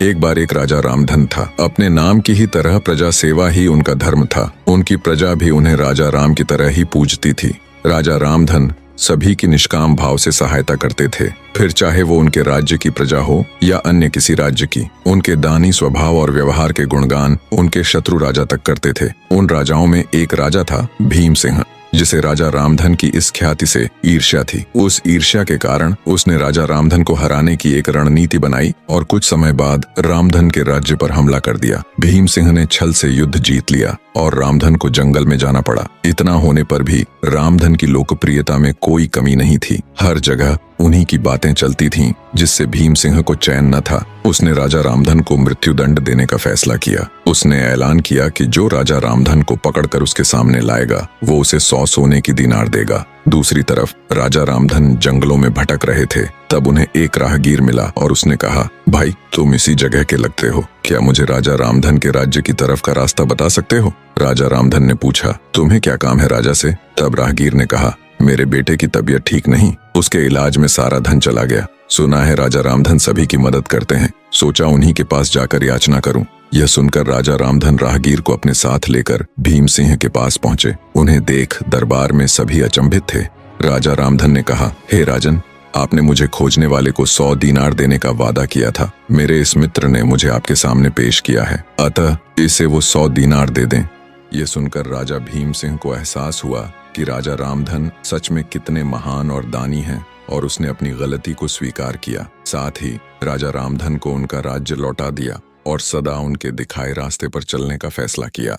एक बार एक राजा रामधन था। अपने नाम की ही तरह प्रजा सेवा ही उनका धर्म था। उनकी प्रजा भी उन्हें राजा राम की तरह ही पूजती थी। राजा रामधन सभी की निष्काम भाव से सहायता करते थे, फिर चाहे वो उनके राज्य की प्रजा हो या अन्य किसी राज्य की। उनके दानी स्वभाव और व्यवहार के गुणगान उनके शत्रु राजा तक करते थे। उन राजाओं में एक राजा था भीम सिंह, जिसे राजा रामधन की इस ख्याति से ईर्ष्या थी। उस ईर्ष्या के कारण उसने राजा रामधन को हराने की एक रणनीति बनाई और कुछ समय बाद रामधन के राज्य पर हमला कर दिया। भीम सिंह ने छल से युद्ध जीत लिया और रामधन को जंगल में जाना पड़ा। इतना होने पर भी रामधन की लोकप्रियता में कोई कमी नहीं थी। हर जगह उन्हीं की बातें चलती थीं, जिससे भीम सिंह को चैन न था। उसने राजा रामधन को मृत्युदंड देने का फैसला किया। उसने ऐलान किया कि जो राजा रामधन को पकड़कर उसके सामने लाएगा वो उसे 100 सोने की दीनार देगा। दूसरी तरफ राजा रामधन जंगलों में भटक रहे थे। तब उन्हें एक राहगीर मिला और उसने कहा, भाई तुम इसी जगह के लगते हो, क्या मुझे राजा रामधन के राज्य की तरफ का रास्ता बता सकते हो? राजा रामधन ने पूछा, तुम्हें क्या काम है राजा से? तब राहगीर ने कहा, मेरे बेटे की तबीयत ठीक नहीं, उसके इलाज में सारा धन चला गया। सुना है राजा रामधन सभी की मदद करते हैं, सोचा उन्हीं के पास जाकर याचना करूं। यह सुनकर राजा रामधन राहगीर को अपने साथ लेकर भीम सिंह के पास पहुंचे। उन्हें देख दरबार में सभी अचंभित थे। राजा रामधन ने कहा, हे राजन, आपने मुझे खोजने वाले को 100 दीनार देने का वादा किया था। मेरे इस मित्र ने मुझे आपके सामने पेश किया है, अतः इसे वो 100 दीनार दे दें। ये सुनकर राजा भीम सिंह को एहसास हुआ कि राजा रामधन सच में कितने महान और दानी हैं और उसने अपनी गलती को स्वीकार किया। साथ ही राजा रामधन को उनका राज्य लौटा दिया और सदा उनके दिखाए रास्ते पर चलने का फैसला किया।